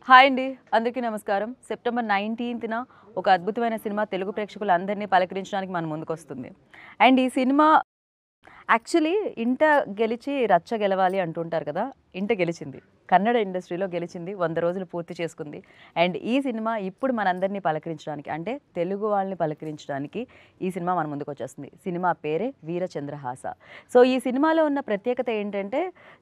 Hi అండి, అందరికీ నమస్కారం. సెప్టెంబర్ 19న ఒక అద్భుతమైన సినిమా తెలుగు ప్రేక్షకులందరినీ పలకరించడానికి మన ముందుకొస్తుంది. అండ్ ఈ సినిమా యాక్చువల్లీ ఇంట గెలిచి రచ్చ గెలవాలి అంటుంటారు కదా, ఇంట గెలిచింది. కన్నడ ఇండస్ట్రీలో గెలిచింది, 100 రోజులు పూర్తి చేసుకుంది. అండ్ ఈ సినిమా ఇప్పుడు మనందరినీ పలకరించడానికి, అంటే తెలుగు వాళ్ళని పలకరించడానికి ఈ సినిమా మన ముందుకు వచ్చేస్తుంది. సినిమా పేరే వీరచంద్రహాస. సో ఈ సినిమాలో ఉన్న ప్రత్యేకత ఏంటంటే,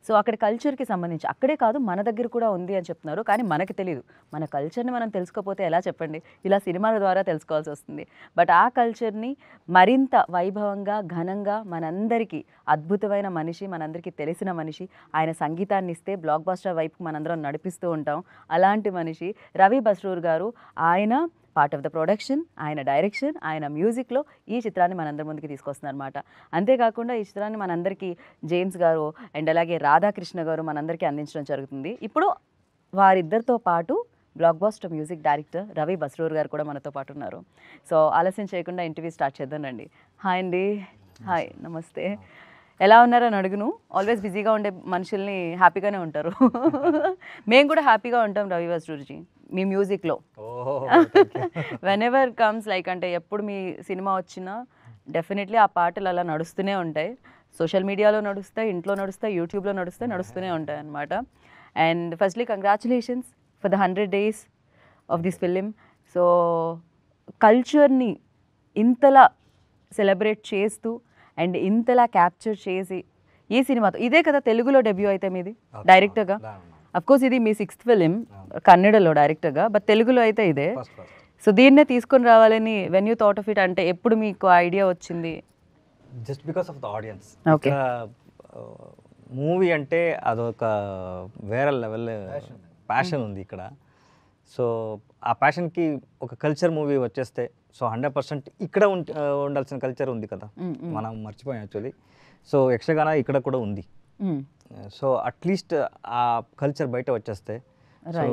సో అక్కడ కల్చర్కి సంబంధించి, అక్కడే కాదు మన దగ్గర కూడా ఉంది అని చెప్తున్నారు. కానీ మనకు తెలియదు. మన కల్చర్ని మనం తెలుసుకోకపోతే ఎలా చెప్పండి, ఇలా సినిమాల ద్వారా తెలుసుకోవాల్సి వస్తుంది. బట్ ఆ కల్చర్ని మరింత వైభవంగా, ఘనంగా, మనందరికీ అద్భుతమైన మనిషి, మనందరికీ తెలిసిన మనిషి, ఆయన సంగీతాన్ని ఇస్తే బ్లాక్ బస్టర్ వైపుకి మనందరం నడిపిస్తూ ఉంటాం. అలాంటి మనిషి రవి బస్రూర్ గారు. ఆయన పార్ట్ ఆఫ్ ద ప్రొడక్షన్, ఆయన డైరెక్షన్, ఆయన మ్యూజిక్లో ఈ చిత్రాన్ని మనందరి ముందుకి తీసుకొస్తున్నారన్నమాట. అంతేకాకుండా ఈ చిత్రాన్ని మనందరికీ జేమ్స్ గారు అండ్ అలాగే రాధాకృష్ణ గారు మనందరికీ అందించడం జరుగుతుంది. ఇప్పుడు వారిద్దరితో పాటు block buster music director Ravi Basrur గారు కూడా మనతో పాటు ఉన్నారు. సో ఆలస్యం చేయకుండా ఇంటర్వ్యూ స్టార్ట్ చేద్దానండి. హాయ్ అండి. హాయ్, నమస్తే. ఎలా ఉన్నారని అడుగును. ఆల్వేస్ బిజీగా ఉండే మనుషుల్ని హ్యాపీగానే ఉంటారు. మేము కూడా హ్యాపీగా ఉంటాం రవి బస్రూర్జీ మీ మ్యూజిక్లో. వెన్ ఎవర్ కమ్స్ లైక్, అంటే ఎప్పుడు మీ సినిమా వచ్చినా డెఫినెట్లీ ఆ పాటలు అలా నడుస్తూనే ఉంటాయి. సోషల్ మీడియాలో నడుస్తాయి, ఇంట్లో నడుస్తాయి, యూట్యూబ్లో నడుస్తూనే ఉంటాయి అన్నమాట. And firstly congratulations for the 100 days of this film. So కల్చర్ని ఇంతలా సెలబ్రేట్ చేస్తూ అండ్ ఇంతలా క్యాప్చర్ చేసి ఈ సినిమాతో, ఇదే కదా తెలుగులో డెబ్యూ అయితే మీది డైరెక్టర్గా. అఫ్కోర్స్ ఇది మీ 6th ఫిలిం కన్నడలో డైరెక్టర్గా, బట్ తెలుగులో అయితే ఇదే. సో దీన్నే తీసుకొని రావాలని when you thought of it, అంటే ఎప్పుడు మీకు ఐడియా వచ్చింది? Just because of the audience. Okay. Movie అంటే అదొక వేరే లెవెల్ ప్యాషన్ ఉంది ఇక్కడ. సో ఆ ప్యాషన్కి ఒక కల్చర్ మూవీ వచ్చేస్తే, సో 100% ఇక్కడ ఉండాల్సిన కల్చర్ ఉంది కదా, మనం మర్చిపోయాం యాక్చువల్లీ. సో యక్షగాన ఇక్కడ కూడా ఉంది. సో అట్లీస్ట్ ఆ కల్చర్ బయట వచ్చేస్తే, సో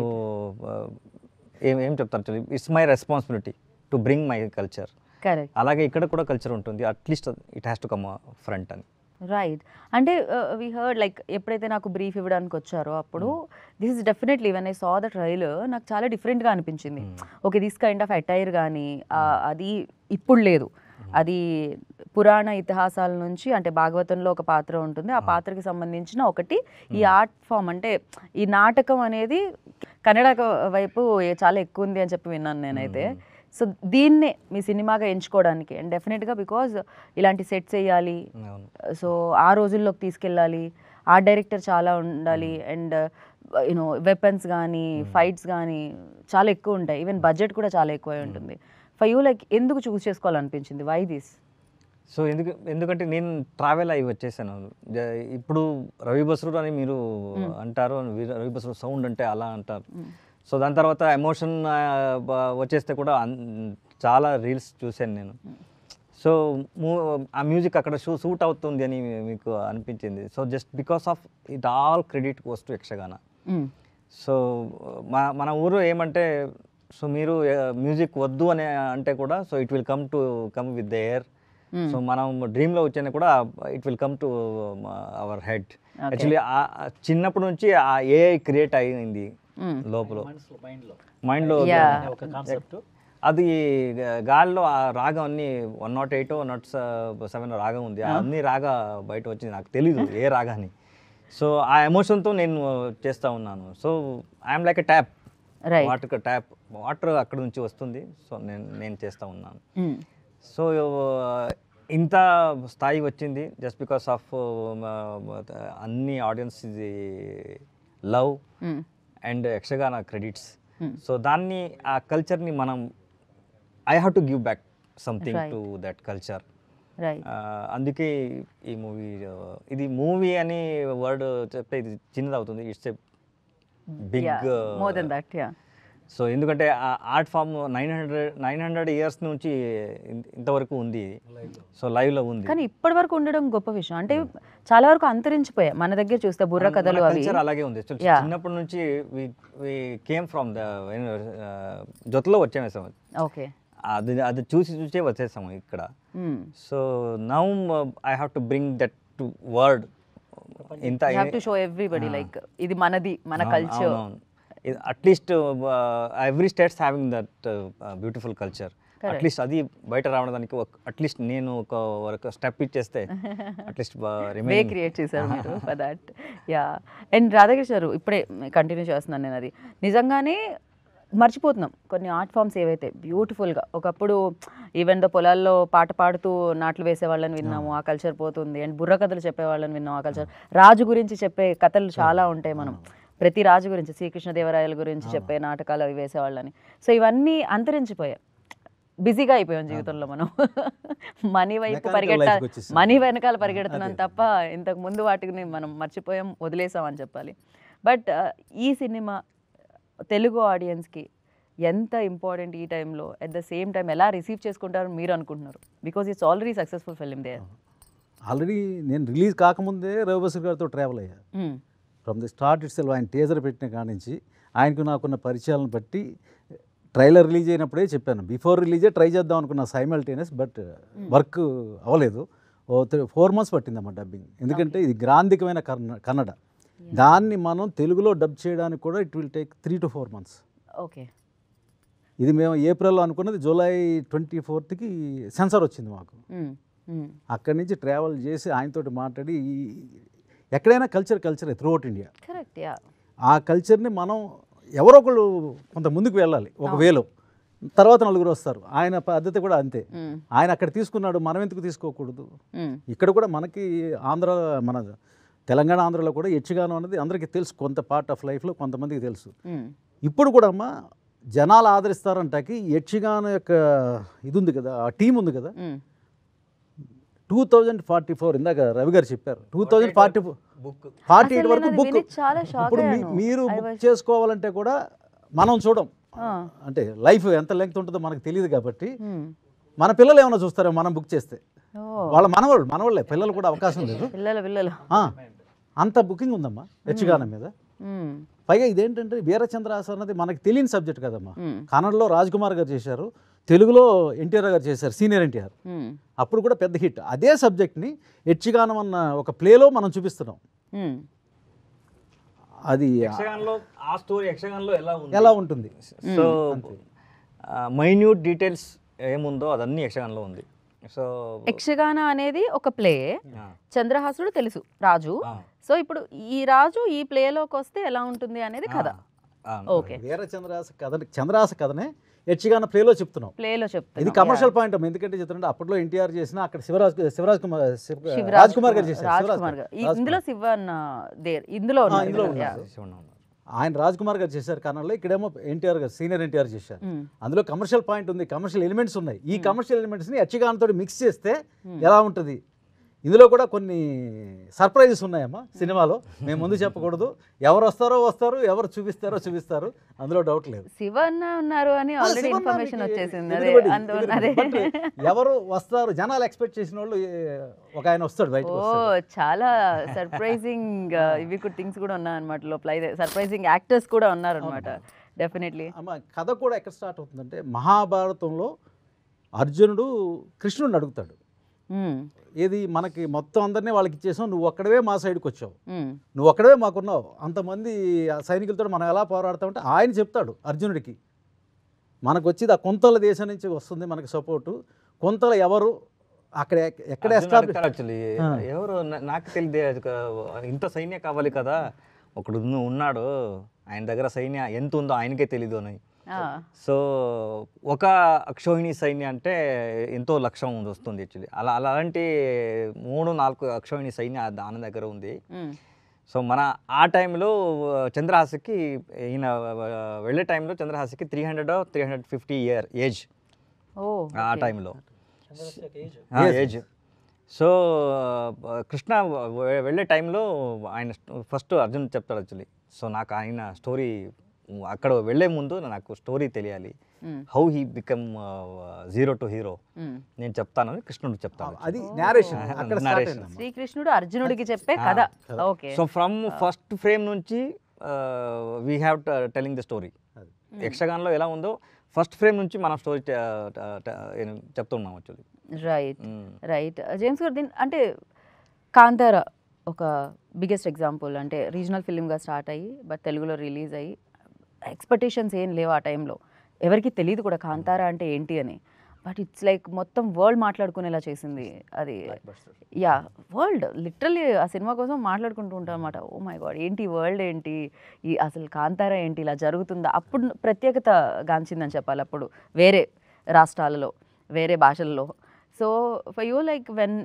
ఏం చెప్తారు actually, it's my responsibility to bring my culture. Correct. అలాగే ఇక్కడ కూడా కల్చర్ ఉంటుంది, at least it has to come front అని. రైట్. అంటే వీ హర్డ్ లైక్, ఎప్పుడైతే నాకు బ్రీఫ్ ఇవ్వడానికి వచ్చారో అప్పుడు this is definitely when I saw the trailer నాకు చాలా డిఫరెంట్గా అనిపించింది. Okay, this kind of attire కానీ అది ఇప్పుడు లేదు, అది పురాణ ఇతిహాసాల నుంచి, అంటే భాగవతంలో ఒక పాత్ర ఉంటుంది, ఆ పాత్రకి సంబంధించిన ఒకటి ఈ ఆర్ట్ ఫామ్, అంటే ఈ నాటకం అనేది కన్నడ వైపు చాలా ఎక్కువ ఉంది అని చెప్పి విన్నాను నేనైతే. సో దీన్నే మీ సినిమాగా ఎంచుకోవడానికి, అండ్ డెఫినెట్గా బికాజ్ ఇలాంటి సెట్స్ వేయాలి, సో ఆ రోజుల్లోకి తీసుకెళ్ళాలి, ఆర్ట్ డైరెక్టర్ చాలా ఉండాలి, అండ్ యూనో వెపన్స్ కానీ ఫైట్స్ కానీ చాలా ఎక్కువ ఉంటాయి, ఈవెన్ బడ్జెట్ కూడా చాలా ఎక్కువ ఉంటుంది. ఫర్ యూ లైక్ ఎందుకు చూస్ చేసుకోవాలనిపించింది, వై దిస్? సో ఎందుకంటే నేను ట్రావెల్ అయ్యి వచ్చేసాను. ఇప్పుడు రవి బస్రూర్ అని మీరు అంటారు, రవి బస్రూర్ సౌండ్ అంటే అలా అంటారు. సో దాని తర్వాత ఎమోషన్ వచ్చేస్తే కూడా చాలా రీల్స్ చూశాను నేను. సో ఆ మ్యూజిక్ అక్కడ సూట్ అవుతుంది అని మీకు అనిపించింది. So just because of it all credit goes to Yakshagana. So మన ఊరు ఏమంటే, సో మీరు మ్యూజిక్ వద్దు అని అంటే కూడా, so it will come with the air. So మనం డ్రీమ్లో వచ్చినా కూడా it will come to our head. Actually చిన్నప్పటి నుంచి ఆ ఏఐ క్రియేట్ అయింది లోపల మైండ్లో. అది గాల్లో ఆ రాగం అన్ని 108 107 రాగం ఉంది, అన్ని రాగా బయట వచ్చింది, నాకు తెలీదు ఏ రాగాని. సో ఆ ఎమోషన్తో నేను చేస్తూ ఉన్నాను. So I'm like a tap, water అక్కడ నుంచి వస్తుంది, సో నేను చేస్తూ ఉన్నాను. సో ఇంత స్థాయి వచ్చింది జస్ట్ బికాస్ ఆఫ్ అన్ని audience love and Yakshagana credits. So దాన్ని, ఆ కల్చర్ని మనం, I have to give back something to that culture. అందుకే ఈ మూవీ, ఇది మూవీ అని వర్డ్ చెప్తే ఇది చిన్నది అవుతుంది, it's a big more than that. So ఎందుకంటే ఆ ఆర్ట్ ఫామ్ 900 years నుంచి ఇంతవరకు ఉంది, సో లైవ్లో ఉంది. కానీ ఇప్పటి వరకు ఉండడం గొప్ప విషయం. అంటే చాలా వరకు అంతరించిపోయాయి మన దగ్గర చూస్తే, బుర్ర కథలు అవి కల్చర్ అలాగే ఉంది. చిన్నప్పటి నుంచి వి కేమ్ ఫ్రమ్ ద జొత్లో వచ్చేసాము. ఓకే, అది చూసే వచ్చేసాము ఇక్కడ. So now I have to bring that to world. ఇంత you have to show everybody like ఇది మనది, మన culture. At least every states having that beautiful culture. At least అది బయట రావడానికి అట్లీస్ట్ నేను ఒక స్టెప్ ఇచ్చేస్తే అట్లీస్ట్ వే క్రియేట్ చేశారు మీరు for that. Yeah. And Radhakrishna గారు ఇప్పుడే కంటిన్యూ చేస్తున్నాను నేను, అది నిజంగానే మర్చిపోతున్నాం కొన్ని ఆర్ట్ ఫామ్స్ ఏవైతే బ్యూటిఫుల్గా ఒకప్పుడు ఈవెన్ దో పొలాల్లో పాట పాడుతూ నాట్లు వేసేవాళ్ళని విన్నాము, ఆ కల్చర్ పోతుంది. అండ్ బుర్ర కథలు చెప్పేవాళ్ళని విన్నాం, ఆ కల్చర్. రాజు గురించి చెప్పే కథలు చాలా ఉంటాయి, మనం ప్రతి రాజు గురించి, శ్రీకృష్ణదేవరాయల గురించి చెప్పే నాటకాలు అవి వేసేవాళ్ళని. సో ఇవన్నీ అంతరించిపోయాయి, బిజీగా అయిపోయాం జీవితంలో మనం. మనీ వైపు మనీ వెనకాల పరిగెడుతున్నాం తప్ప ఇంతకు ముందు వాటిని మనం మర్చిపోయాం, వదిలేసాం అని చెప్పాలి. బట్ ఈ సినిమా తెలుగు ఆడియన్స్కి ఎంత ఇంపార్టెంట్ ఈ టైంలో, అట్ ద సేమ్ టైం ఎలా రిసీవ్ చేసుకుంటారు మీరు అనుకుంటున్నారు? Because it's already successful film there. Already నేను రిలీజ్ కాకముందే రవి బస్రు గారితో ట్రావెల్ అయ్యా. From the start itself ఆయన టీజర్ పెట్టిన కాడి నుంచి ఆయనకు నాకున్న పరిచయాలను బట్టి ట్రైలర్ రిలీజ్ అయినప్పుడే చెప్పాను, బిఫోర్ రిలీజే ట్రై చేద్దాం అనుకున్న సైమల్టేనియస్, బట్ వర్క్ అవ్వలేదు. 4 months పట్టిందమ్మా డబ్బింగ్. ఎందుకంటే ఇది గ్రాంధికమైన కన్నడ, దాన్ని మనం తెలుగులో డబ్ చేయడానికి కూడా it will take 3 to 4 months. Okay. ఇది మేము ఏప్రిల్లో అనుకున్నది, జూలై 24th సెన్సార్ వచ్చింది మాకు. అక్కడి నుంచి ట్రావెల్ చేసి ఆయనతోటి మాట్లాడి, ఎక్కడైనా కల్చరే త్రూ అవుట్ ఇండియా. కరెక్ట్. ఆ కల్చర్ని మనం ఎవరో ఒకళ్ళు కొంత ముందుకు వెళ్ళాలి ఒక వేలో, తర్వాత నలుగురు వస్తారు. ఆయన పద్ధతి కూడా అంతే, ఆయన అక్కడ తీసుకున్నాడు, మనం ఎందుకు తీసుకోకూడదు? ఇక్కడ కూడా మనకి ఆంధ్ర, మన తెలంగాణ ఆంధ్రలో కూడా యక్షగానం అనేది అందరికీ తెలుసు, కొంత పార్ట్ ఆఫ్ లైఫ్లో కొంతమందికి తెలుసు. ఇప్పుడు కూడా అమ్మ జనాలు ఆదరిస్తారంటాకి యక్షగానం యొక్క ఇది ఉంది కదా, ఆ టీం ఉంది కదా. 2044 ఇందాక రవి గారు చెప్పారు, 2048 వరకు బుక్. ఇప్పుడు మీరు బుక్ చేసుకోవాలంటే కూడా మనం చూడం, అంటే లైఫ్ ఎంత లెంగ్త్ ఉంటుందో మనకు తెలియదు కాబట్టి మన పిల్లలు ఏమైనా చూస్తారో మనం బుక్ చేస్తే, వాళ్ళ మనవాళ్ళే పిల్లలు కూడా అవకాశం లేదు. అంత బుకింగ్ ఉందమ్మా యక్షగానం మీద. పైగా ఇదేంటంటే వీరచంద్రాస అన్నది మనకి తెలియని సబ్జెక్ట్ కదమ్మా. కన్నడలో రాజ్ కుమార్ గారు చేశారు, తెలుగులో ఎన్టీఆర్ గారు చేశారు, సీనియర్ ఎన్టీఆర్. అప్పుడు కూడా పెద్ద హిట్. అదే సబ్జెక్ట్ని యక్షగానం అన్న ఒక ప్లేలో మనం చూపిస్తున్నాం. అది ఎలా ఉంటుంది, సో మైన్యూట్ డీటెయిల్స్ ఏముందో అదన్నీ యక్షగానంలో ఉంది. సో యక్షగాన అనేది ఒక ప్లే, చంద్రహాసుడు తెలుసు రాజు. సో ఇప్పుడు ఈ రాజు ఈ ప్లేలోకి వస్తే ఎలా ఉంటుంది అనేది కథ. ఓకే. చంద్రహాస కథనే యక్షగాన ప్లేలో చెప్తున్నాం. ఇది కమర్షియల్ పాయింట్ అమ్మ. ఎందుకంటే చెప్తుంటే అప్పట్లో ఎన్టీఆర్ చేసిన, అక్కడ రాజ్ కుమార్ గారు చేశారు. ఇందులో శివన్ ఇందులో ఆయన రాజ్ కుమార్ గారు చేశారు కన్నడలో, ఇక్కడేమో ఎన్టీఆర్ గారు, సీనియర్ ఎన్టీఆర్ చేశారు. అందులో కమర్షియల్ పాయింట్ ఉంది, కమర్షియల్ ఎలిమెంట్స్ ఉన్నాయి. ఈ కమర్షియల్ ఎలిమెంట్స్ని యక్షగానంతో మిక్స్ చేస్తే ఎలా ఉంటుంది? ఇందులో కూడా కొన్ని సర్ప్రైజెస్ ఉన్నాయమ్మా సినిమాలో, మేము ముందు చెప్పకూడదు. ఎవరు వస్తారు, ఎవరు చూపిస్తారు, అందులో డౌట్ లేదు. శివన్న ఉన్నారు అని ఆల్రెడీ ఇన్ఫర్మేషన్ వచ్చేసింది. ఎవరు వస్తారు, జనాలు ఎక్స్పెక్ట్ చేసిన వాళ్ళు ఒక ఆయన వస్తాడు బయట. చాలా సర్ప్రైజింగ్ ఇవి కూడా థింగ్స్ కూడా ఉన్నాయన్నమాట లోపల, సర్ప్రైజింగ్ యాక్టర్స్ కూడా ఉన్నారనమాట. డెఫినెట్లీ. అమ్మ కథ కూడా ఎక్కడ స్టార్ట్ అవుతుందంటే, మహాభారతంలో అర్జునుడు కృష్ణుడిని అడుగుతాడు, ఏది మనకి మొత్తం అందరినీ వాళ్ళకి ఇచ్చేసావు, నువ్వు ఒక్కడవే మా సైడ్కి వచ్చావు, నువ్వు ఒక్కడవే మాకున్నావు, అంతమంది సైనికులతో మనం ఎలా పోరాడతామంటే ఆయన చెప్తాడు అర్జునుడికి, మనకు వచ్చేది ఆ కొంతల దేశం నుంచి వస్తుంది మనకి సపోర్టు, కొంతల ఎవరు అక్కడ ఎక్కడ యాక్చువల్లీ ఎవరు నాకు తెలియదు, ఇంత సైన్యం కావాలి కదా, ఒకడు ఉన్నాడు ఆయన దగ్గర సైన్యం ఎంత ఉందో ఆయనకే తెలీదు అని. సో ఒక అక్షోహిణి సైన్యం అంటే ఎంతో లక్ష్యం వస్తుంది యాక్చువల్లీ. అలాంటి 3-4 అక్షోహిణి సైన్యం దాని దగ్గర ఉంది. సో మన ఆ టైంలో చంద్రహాసకి, ఈయన వెళ్ళే టైంలో చంద్రహాసకి 300-350 ఏజ్ ఆ టైంలో ఏజ్. సో కృష్ణ వెళ్ళే టైంలో ఆయన ఫస్ట్ అర్జున్ చెప్తాడు యాక్చువల్లీ. సో నాకు ఆయన స్టోరీ అక్కడ వెళ్లే ముందు నాకు స్టోరీ తెలియాలి, how he become zero to hero నేను చెప్తానని కృష్ణుడు చెప్తాను. అది నేరేషన్, శ్రీకృష్ణుడు అర్జునుడికి చెప్పే కథ. Okay. So from first frame నుంచి we have telling the story. యక్షగానంలో ఎలా ఉందో ఫస్ట్ ఫ్రేమ్ నుంచి మనం స్టోరీ చెప్తున్నాం యాక్చువల్లీ. రైట్. జేమ్స్ గారు, అంటే కాంతార ఒక బిగ్గెస్ట్ ఎగ్జాంపుల్, అంటే రీజనల్ ఫిలింగా స్టార్ట్ అయ్యి బట్ తెలుగులో రిలీజ్ అయ్యి ఎక్స్పెక్టేషన్స్ ఏం లేవు ఆ టైంలో. ఎవరికి తెలియదు కూడా కాంతారా అంటే ఏంటి అని. బట్ ఇట్స్ లైక్ మొత్తం వరల్డ్ మాట్లాడుకునేలా చేసింది అది. యా, వరల్డ్ లిటరల్లీ ఆ సినిమా కోసం మాట్లాడుకుంటూ ఉంటాం అనమాట. ఓ మై గాడ్, ఏంటి వరల్డ్, ఏంటి ఈ అసలు కాంతారా ఏంటి, ఇలా జరుగుతుందా. అప్పుడు ప్రత్యేకత గాంచిందని చెప్పాలి అప్పుడు వేరే రాష్ట్రాలలో, వేరే భాషల్లో. So for you like when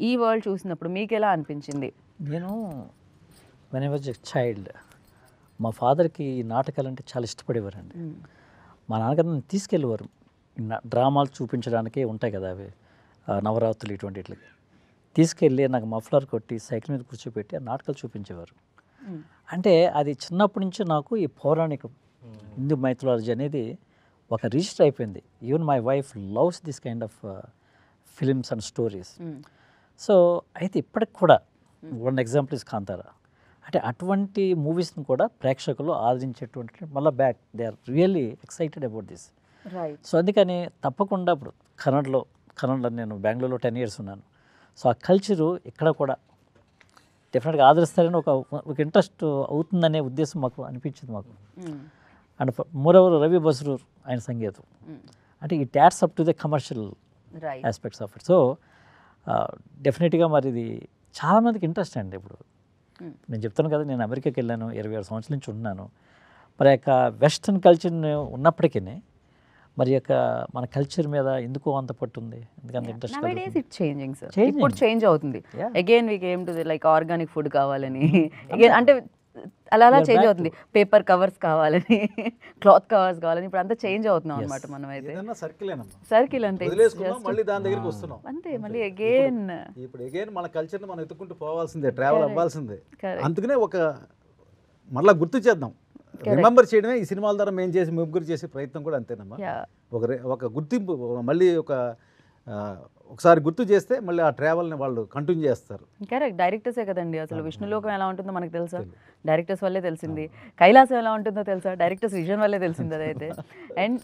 ఈ వరల్డ్ చూసినప్పుడు మీకు ఎలా అనిపించింది? నేను when I was a child, మా ఫాదర్కి ఈ నాటకాలు అంటే చాలా ఇష్టపడేవారండి. మా నాన్నగారు నన్ను తీసుకెళ్ళేవారు డ్రామాలు చూపించడానికి, ఉంటాయి కదా అవి నవరాత్రులు ఇటువంటికి తీసుకెళ్ళి నాకు మఫ్లర్ కొట్టి సైకిల్ మీద కూర్చోబెట్టి ఆ నాటకాలు చూపించేవారు. అంటే అది చిన్నప్పటి నుంచి నాకు ఈ పౌరాణిక హిందూ మైథాలజీ అనేది ఒక రిజిస్టర్ అయిపోయింది. Even my wife loves this kind of films and stories. So అయితే ఇప్పటికి కూడా వన్ ఎగ్జాంపుల్ ఇస్ కాంతారా. అంటే అటువంటి మూవీస్ని కూడా ప్రేక్షకులు ఆదరించేటువంటి మళ్ళీ back they are really excited about this. Right. So అందుకని తప్పకుండా ఇప్పుడు కన్నడలో నేను బెంగళూరులో 10 years ఉన్నాను. సో ఆ కల్చరు ఇక్కడ కూడా డెఫినెట్గా ఆదరిస్తారని ఒక ఇంట్రెస్ట్ అవుతుందనే ఉద్దేశం మాకు అనిపించింది మాకు. అండ్ మోరోవర్ రవి బస్రూర్ ఆయన సంగీతం అంటే ఈ that's up to the commercial aspects of it. So డెఫినెట్గా మరి ఇది చాలామందికి ఇంట్రెస్ట్ అండి. ఇప్పుడు నేను చెప్తాను కదా, నేను అమెరికాకి వెళ్ళాను, 26 సంవత్సరాల నుంచి ఉన్నాను. మరి యొక్క వెస్ట్రన్ కల్చర్ ఉన్నప్పటికీ మరి యొక్క మన కల్చర్ మీద ఎందుకో అంత పట్టుంది, ఎందుకంత ఇంట్రెస్ట్. నౌడేస్ ఇట్ చేంజింగ్ సార్, ఇప్పుడు చేంజ్ అవుతుంది. Again we came to like organic food కావాలని, అగైన్ అంటే అలా చేంజ్ అవుతుంది. పేపర్ కవర్స్ కావాలని, క్లాత్ కవర్స్ కావాలని, ఇప్పుడు అంతా చేంజ్ అవుతున్నాం అనమాట. మనం అయితే సర్కిల్ అంతే, మళ్ళీ దాని దగ్గరికి వస్తున్నాం అంతే. మళ్ళీ అగైన్ ఇప్పుడు అగైన్ మన కల్చర్ని మనం ఎత్తుకుంటూ పోవాల్సిందే, ట్రావెల్ అవ్వాల్సిందే. అందుకనే ఒక మళ్ళీ గుర్తు చేద్దాం, రిమెంబర్ చేయడమే ఈ సినిమాల ద్వారా మేము చేసి ముగ్గురు చేసే ప్రయత్నం కూడా అంతేనమ్మా. ఒక గుర్తింపు మళ్ళీ ఒకసారి గుర్తు చేస్తే మళ్ళీ ఆ ట్రావెల్ని వాళ్ళు కంటిన్యూ చేస్తారు. కరెక్ట్. డైరెక్టర్సే కదండి అసలు. విష్ణులోకం ఎలా ఉంటుందో మనకు తెలుసా? డైరెక్టర్స్ వల్లే తెలిసింది. కైలాసం ఎలా ఉంటుందో తెలుసా? డైరెక్టర్స్ విజన్ వల్లే తెలిసింది అదైతే. And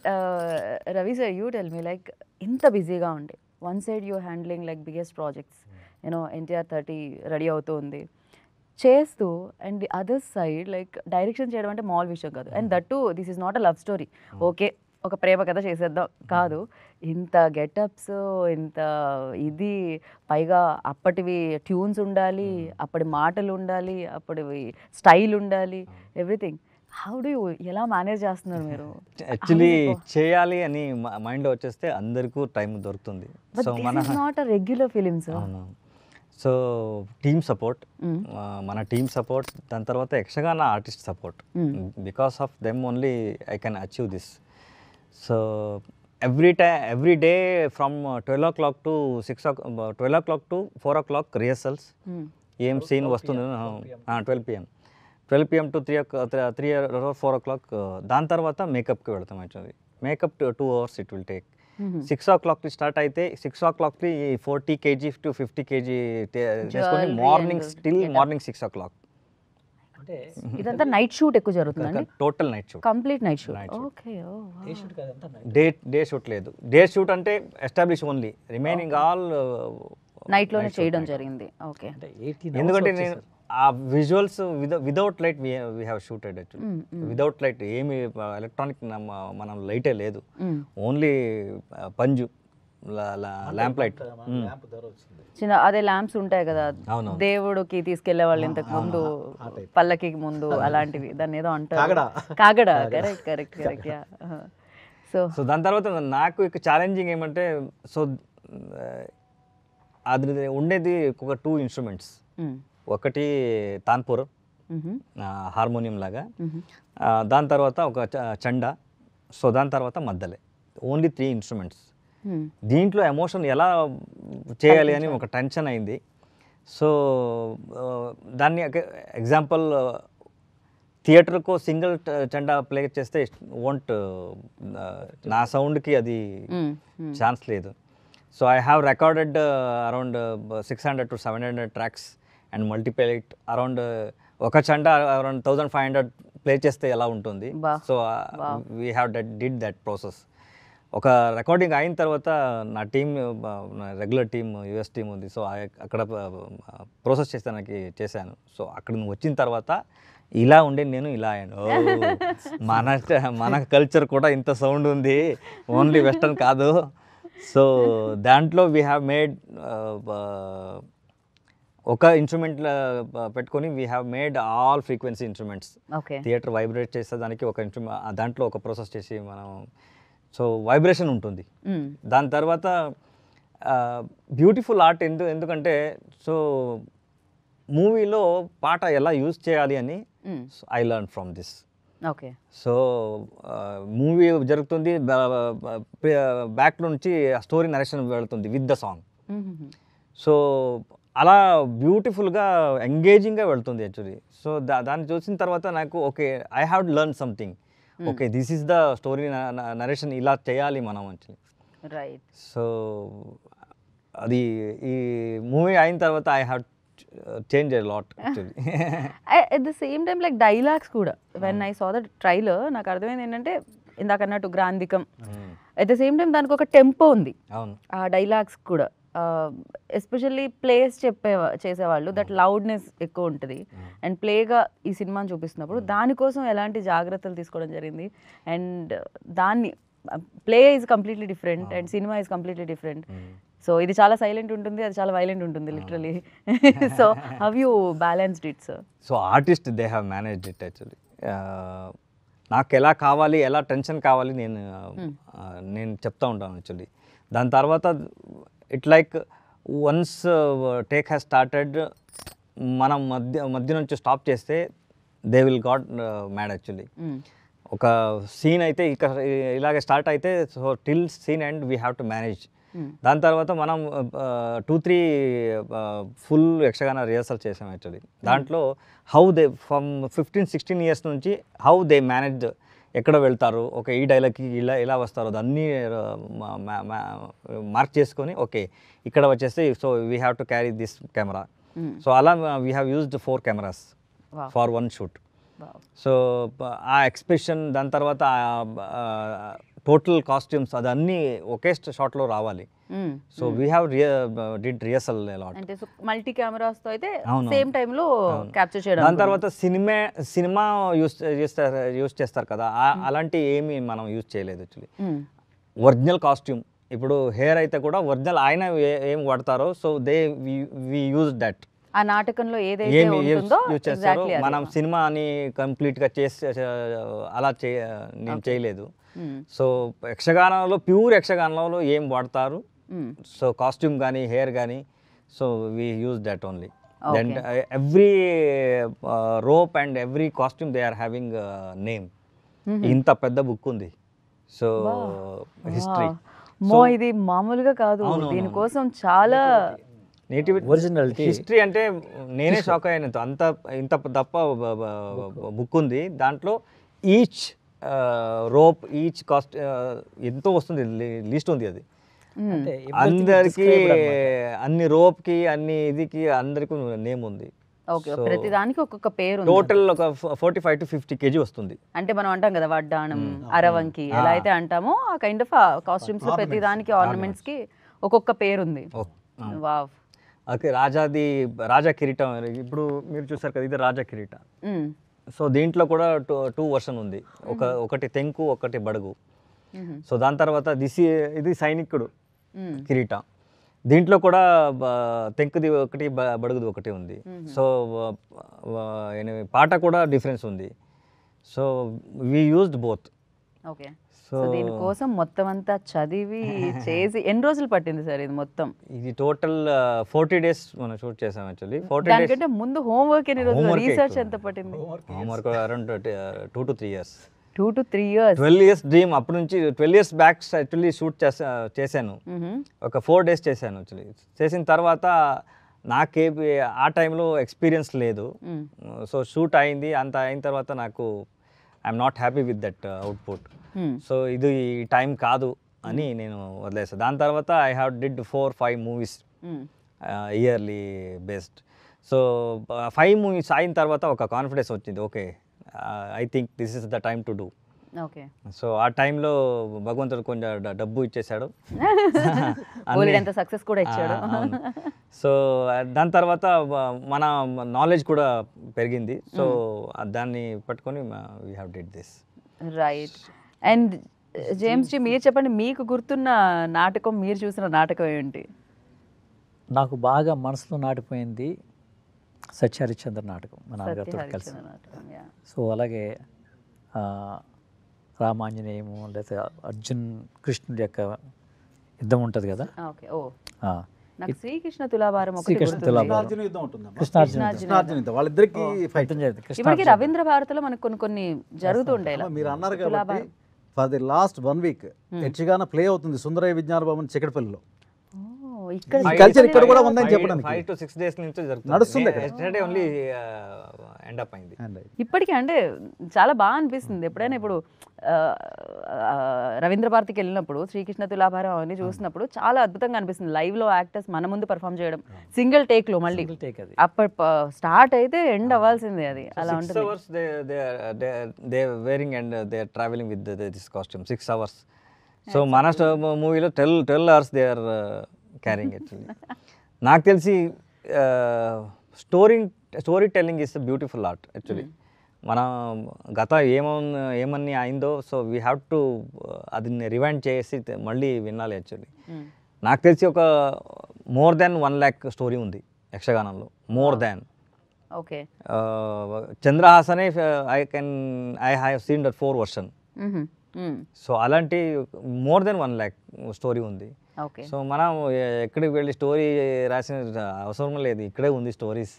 Ravi sir, you tell me, like ఇంత బిజీగా ఉండే one side you handling like biggest projects, you know NTR 30 ready అవుతూ ఉంది చేస్తూ, and the other side like direction చేయడం అంటే మామూలు విషయం కాదు. And that to this is not a love story. Okay, ఒక ప్రేమ కథ చేసేద్దాం కాదు, ఇంత గెటప్స్, ఇంత ఇది, పైగా అప్పటివి ట్యూన్స్ ఉండాలి, అప్పటి మాటలు ఉండాలి, అప్పటివి స్టైల్ ఉండాలి, ఎవ్రీథింగ్. హౌ డు యూ, ఎలా మేనేజ్ చేస్తున్నారు మీరు? యాక్చువల్లీ చేయాలి అని మైండ్లో వచ్చేస్తే అందరికీ టైం దొరుకుతుంది. సో మన not a regular films. So team support, మన టీమ్ సపోర్ట్, దాని తర్వాత Yakshagana artist support. Because of them only I can achieve this. So every day from 12 o'clock to 12 o'clock to 4 o'clock rehearsals. ఏం scene వస్తుంది 12 PM to 3 or 4 o'clock. దాని తర్వాత మేకప్కి వెళ్తాం. Actually makeup 2 hours it will take. 6 o'clock start అయితే 6 o'clock 40 kg to 50 kg చేసుకొని morning 6 o'clock. అంటే ఇదంతా night shoot ఎక్కువ జరుగుతుందండి? Total night shoot, complete night shoot. Okay. Day shoot లేదు. డే షూట్ అంటే establish only, remaining all night లోనే చేయడం జరిగింది. ఓకే. ఎందుకంటే నేను ఆ visuals without light we have shooted. Actually without light, ఏమి ఎలక్ట్రానిక్ మనం లైటే లేదు, ఓన్లీ పంజు ల్యాంప్ లైట్. చిన్న అదే ల్యాంప్స్ ఉంటాయి కదా దేవుడికి తీసుకెళ్లే వాళ్ళు ఇంతకు ముందు, పల్లకి ముందు, అలాంటివి. దాన్ని ఏదో అంటారు, కాగడ. కరెక్ట్. సో దాని తర్వాత నాకు ఇక ఛాలెంజింగ్ ఏమంటే, సో అది ఉండేది ఒక 2 instruments. ఒకటి తాన్పూర్ హార్మోనియం లాగా, దాని తర్వాత ఒక చండా, సో దాని తర్వాత మద్దలే. Only 3 instruments. దీంట్లో ఎమోషన్ ఎలా చేయాలి అని ఒక టెన్షన్ అయింది. సో దాన్ని ఎగ్జాంపుల్ థియేటర్కు సింగిల్ చండా ప్లే చేస్తే వోంట్, నా సౌండ్కి అది ఛాన్స్ లేదు. So I have recorded around 600 to 700 tracks and multiply it around, ఒక చండా అరౌండ్ 1500 ప్లే చేస్తే ఎలా ఉంటుంది. So we have did that process. ఒక రికార్డింగ్ అయిన తర్వాత నా team, regular team, US team ఉంది. సో అక్కడ ప్రాసెస్ చేసాను. సో అక్కడ వచ్చిన తర్వాత ఇలా ఉండే నేను ఇలా అయ్యాను. ఓ మన మన కల్చర్ కూడా ఇంత సౌండ్ ఉంది, ఓన్లీ వెస్టర్న్ కాదు. సో దాంట్లో వీ హ్యావ్ మేడ్ ఒక ఇన్స్ట్రుమెంట్ పెట్టుకొని we have made all frequency instruments. Okay. Theatre vibrate చేసే దానికి ఒక ఇన్స్ట్రుమెంట్, దాంట్లో ఒక ప్రాసెస్ చేసి మనం సో వైబ్రేషన్ ఉంటుంది. దాని తర్వాత బ్యూటిఫుల్ ఆర్ట్ ఎందుకంటే సో మూవీలో పాట ఎలా యూజ్ చేయాలి అని I learn from this. Okay. So movie జరుగుతుంది, బ్యాక్ నుంచి స్టోరీ నరేషన్ వెళుతుంది విత్ ద సాంగ్. సో అలా బ్యూటిఫుల్గా ఎంగేజింగ్గా వెళ్తుంది యాక్చువల్లీ. సో దాన్ని చూసిన తర్వాత నాకు okay, I have learn something. Okay, this is the story narration, ఇలా చేయాలి మనం యాక్చువల్లీ. రైట్. సో అది ఈ మూవీ అయిన తర్వాత I have change a lot actually. At the same time like dialogues కూడా when I saw the trailer నాకు అర్థమైంది ఏంటంటే ఇందాక అన్నట్టు గ్రాంధికం, అట్ ద సేమ్ టైం దానికి ఒక టెంపో ఉంది అవును. ఆ డైలాగ్స్ కూడా. ఎస్పెషల్లీ ప్లేస్ చేసేవాళ్ళు దట్ లౌడ్నెస్ ఎక్కువ ఉంటుంది. అండ్ ప్లేగా ఈ సినిమాని చూపిస్తున్నప్పుడు దానికోసం ఎలాంటి జాగ్రత్తలు తీసుకోవడం జరిగింది? అండ్ దాన్ని play is completely different and cinema is completely different. So ఇది చాలా సైలెంట్ ఉంటుంది, అది చాలా వైలెంట్ ఉంటుంది literally. So how you balanced it sir? So artist they have managed it actually. నాకు ఎలా కావాలి, ఎలా టెన్షన్ కావాలి నేను చెప్తా ఉంటాను యాక్చువల్లీ. దాని తర్వాత it like once take has started, మనం మధ్య నుంచి స్టాప్ చేస్తే they will got mad actually. ఒక సీన్ అయితే ఇలాగే స్టార్ట్ అయితే so till scene and we have to manage. దాని తర్వాత మనం 2-3 ఫుల్ యక్షగాన రిహర్సల్ చేసాం యాక్చువల్లీ. దాంట్లో హౌ దే ఫ్రమ్ 15-16 ఇయర్స్ నుంచి హౌ దే మేనేజ్, ఎక్కడ వెళ్తారు, ఓకే ఈ డైలాగ్కి ఇలా వస్తారు, అన్నీ మార్క్ చేసుకొని ఓకే ఇక్కడ వచ్చేస్తే so we have to carry this camera. So అలా we have used 4 cameras for 1 shoot. So ఆ ఎక్స్ప్రెషన్, దాని తర్వాత టోటల్ కాస్ట్యూమ్స్ అదన్నీ ఒకే షాట్లో రావాలి. So we have did rehearsal lot. అంటే మల్టీ కెమెరాస్తో అయితే సేమ్ టైంలో క్యాప్చర్ చేయడం. దాని తర్వాత సినిమా యూస్ చేస్తారు కదా, అలాంటి ఏమి మనం యూజ్ చేయలేదు యాక్చువల్లీ. ఒరిజినల్ కాస్ట్యూమ్, ఇప్పుడు హెయిర్ అయితే కూడా ఒరిజినల్ ఆయన ఏం వాడతారో so they we use that. ఆ నాటకంలో ఏదైతే ఉంటుందో యూజ్ చేస్తారో మనం సినిమాని కంప్లీట్గా అలా నేను చేయలేదు. సో యక్షగానంలో ప్యూర్ యక్షగానంలో ఏం వాడతారు, సో కాస్ట్యూమ్ కానీ హెయిర్ కానీ, so we use that only. Then every rope and every costume they are having name. ఇంత పెద్ద బుక్ ఉంది. సో హిస్టరీ ఇది మామూలుగా కాదు, దీనికోసం చాలా ఒరిజినాలిటీ హిస్టరీ. అంటే నేనే షాక్ అయ్యాను, ఇంత తప్ప బుక్ ఉంది. దాంట్లో ఈచ్ రోప్, ఈచ్ కాస్ట్ ఎంతో వస్తుంది, లిస్ట్ ఉంది. అది అందరికి అన్ని రోప్కి అన్ని ఇదికి అందరికి నేమ్ ఉంది. ప్రతి దానికి ఒక్కొక్క పేరు. టోటల్ ఒక 45 to 50 kg వస్తుంది. అంటే మనం అంటాం కదా వడ్డాణం, అరవంకి ఎలా అయితే అంటామో ఆ కైండ్ ఆఫ్ కాస్ట్యూమ్స్ లో ప్రతి దానికి ఆర్నమెంట్స్ కి ఒక్కొక్క పేరు ఉంది. వావ్. ఓకే, రాజా కిరీటం ఇప్పుడు మీరు చూసారు కదా, ఇది రాజా కిరీటం. సో దీంట్లో కూడా 2 వర్షన్ ఉంది, ఒకటి తెంకు, ఒకటి బడుగు. సో దాని తర్వాత ఇది సైనికుడు కిరీటం. దీంట్లో కూడా తెంకుది ఒకటి, బడుగుది ఒకటి ఉంది. సో పాట కూడా డిఫరెన్స్ ఉంది. So we used both. Okay. So దీనికోసం మొత్తం అంతా చదివి చేసి ఎన్ని రోజులు పట్టింది సార్ ఇది మొత్తం? ఇది టోటల్ 40 days మనం షూట్ చేసాం యాక్చువల్లీ. 40 days కంటే ముందు హోంవర్క్ ఎన్ని రోజులు, రీసెర్చ్ ఎంత పట్టింది? Homework around 2 to 3 years. 2 to 3 years. 12 years dream. అప్పటి నుంచి 12 years బ్యాక్ యాక్చువల్లీ షూట్ చేశాను. ఒక 4 days చేశాను యాక్చువల్లీ. చేసిన తర్వాత నాకే ఆ టైంలో ఎక్స్పీరియన్స్ లేదు. సో షూట్ అయింది, అంత అయిన తర్వాత నాకు I'm not happy with that output. So ఇది టైం కాదు అని నేను వదిలేసాను. దాని తర్వాత I have did 4-5 movies yearly based. So 5 movies అయిన తర్వాత ఒక కాన్ఫిడెన్స్ వచ్చింది, okay I think this is the time to do. Okay. So ఆ టైంలో భగవంతుడు కొంచెం డబ్బు ఇచ్చేసాడు. బోలెడంత సక్సెస్ కూడా ఇచ్చాడు. అవును. సో దాని తర్వాత మన నాలెడ్జ్ కూడా పెరిగింది. సో దాన్ని పట్టుకొని we have did this. Right. And James ji, మీరు చెప్పండి, మీకు గుర్తున్న నాటకం, మీరు చూసిన నాటకం ఏంటి? నాకు బాగా మనసులో నాటిపోయింది సత్యహరిశ్చంద్ర నాటకం, మా నాన్నగారితో కలిసి. హరిశ్చంద్ర నాటకం, యా. సో అలాగే రామాంజనేయము, లేకపోతే అర్జున్ కృష్ణుడి యొక్క యుద్ధం ఉంటుంది కదా. ఓకే. ఓ, నాకు శ్రీకృష్ణ తులాభారం ఒకటి శ్రీకృష్ణ గుర్తుంది. తులాభారం. కృష్ణార్జున యుద్ధం ఉంటుందమ్మా. కృష్ణార్జున యుద్ధం వాళ్ళిద్దరికి ఫైట్. యుద్ధం జరిగింది. ఇప్పటికీ రవీంద్ర భారతిలో మనకు కొన్ని జరుగుతుంటాయి ఇలా. మీరు అన్నారు కాబట్టి for the last 1 week Yakshagana play అవుతుంది సుందరయ్య విజ్ఞాన భవన్ చికటపల్లిలో. ఓ, ఇక్కడ ఈ కల్చర్ ఇక్కడ కూడా ఉందని చెప్పడానికి 5 to 6 days నుంచి నడుస్తుంది అక్కడ. ఎస్టర్డే ఓన్లీ ఎండ్ అప్ అయింది. ఇప్పటికీ అంటే చాలా బాగా అనిపిస్తుంది. ఎప్పుడైనా ఇప్పుడు రవీంద్ర భారతికి వెళ్ళినప్పుడు శ్రీకృష్ణ తులాభారం అవన్నీ చూసినప్పుడు చాలా అద్భుతంగా అనిపిస్తుంది. లైవ్ లో యాక్టర్స్ మన ముందు పర్ఫామ్ చేయడం, సింగిల్ టేక్ లో మళ్ళీ టేక్ అది. అప్పటి స్టార్ట్ అయితే ఎండ్ అవ్వాల్సిందే అది. అలా 6 ఉంటుంది. hours they wearing and they are traveling with this costume 6 hours. So మన మూవీలో 12 hours they are carrying actually. నాకు తెలిసి story telling is beautiful art actually. మన గత ఏమన్నీ అయిందో, సో వీ హ్యావ్ టు అది రివైండ్ చేసి మళ్ళీ వినాలి యాక్చువల్లీ. నాకు తెలిసి ఒక మోర్ దాన్ 1 lakh స్టోరీ ఉంది యక్షగానంలో, మోర్ దాన్. ఓకే. చంద్రహాసనే I have seen that 4 version. So అలాంటి మోర్ దెన్ 1 lakh స్టోరీ ఉంది. ఓకే. సో మనం ఎక్కడికి వెళ్ళి స్టోరీ రాసిన అవసరం లేదు, ఇక్కడే ఉంది స్టోరీస్.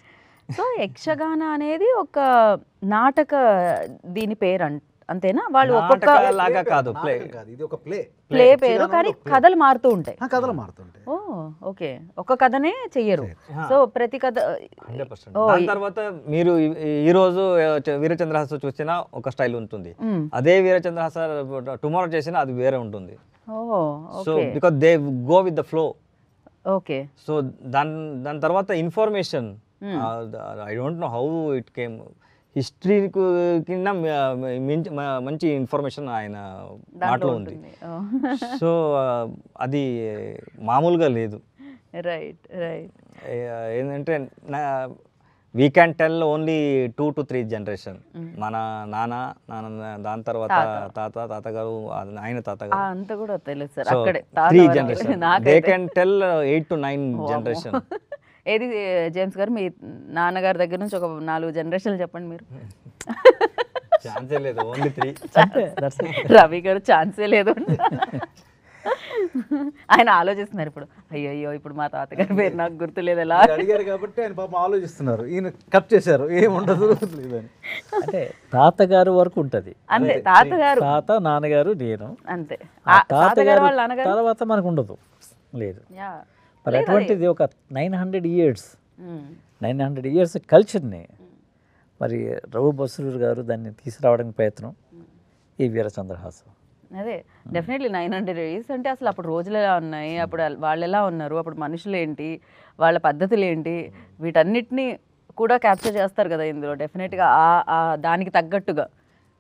సో యక్షగాన అనేది ఒక నాటక దీని పేరు అంతేనా? వాళ్ళు ఒక్కొక్క లాగా కాదు, ప్లే. ఇది ఒక ప్లే ప్లే పేరు, కానీ కథలు మారుతూ ఉంటాయి. కథలు మారుతుంటాయి. ఓ, ఓకే. ఒక కథనే చెయ్యరు. సో ప్రతి కథ 100%. దాని తర్వాత మీరు ఈ రోజు వీరచంద్రహాస చూసినా ఒక స్టైల్ ఉంటుంది, అదే వీరచంద్రహాస టుమారో చేసినా అది వేరే ఉంటుంది. So because they go with the flow. Okay. So దాని తర్వాత information, I don't know how it came. History కింద మంచి ఇన్ఫర్మేషన్ ఆయన మాటలో ఉంది. సో అది మామూలుగా లేదు. Right, right. ఏంటంటే we can tell only 2 to 3 generation. మన నాన్న, దాని తర్వాత తాతగారు, ఆయన తాతగారు, అంత కూడా తెలుసు సార్. సో అక్కడే 3 generation. They can tell 8 to 9 generation. ఏది జేమ్స్ గారు, మీ నాన్నగారి దగ్గర నుంచి ఒక 4 జనరేషన్లు చెప్పండి మీరు. ఛాన్సే లేదు, ఓన్లీ 3. రవి గారు ఛాన్సే లేదు. ఆయన ఆలోచిస్తున్నారు ఇప్పుడు, అయ్యో ఇప్పుడు మా తాతగారి పేరు నాకు గుర్తులేదు ఎలా. అడిగారు కాబట్టి ఆయన పాపం ఆలోచిస్తున్నారు, ఈయన కట్ చేశారు ఏముండదు లేదని. అంటే తాతగారు వరకు ఉంటుంది అంతే. తాతగారు, తాత, నాన్నగారు, నేను అంతే. తాతగారు వాళ్ళ నాన్నగారు తర్వాత మనకు ఉండదు, లేదు. మరి అటువంటిది ఒక 900 years కల్చర్ని మరి రఘు బస్రూర్ గారు దాన్ని తీసుకురావడానికి ప్రయత్నం ఈ వీరచంద్రహాసం. అదే డెఫినెట్లీ 900 years అంటే అసలు అప్పుడు రోజులు ఎలా ఉన్నాయి, అప్పుడు వాళ్ళు ఎలా ఉన్నారు, అప్పుడు మనుషులు ఏంటి, వాళ్ళ పద్ధతులు ఏంటి, వీటన్నిటిని కూడా క్యాప్చర్ చేస్తారు కదా ఇందులో. డెఫినెట్గా దానికి తగ్గట్టుగా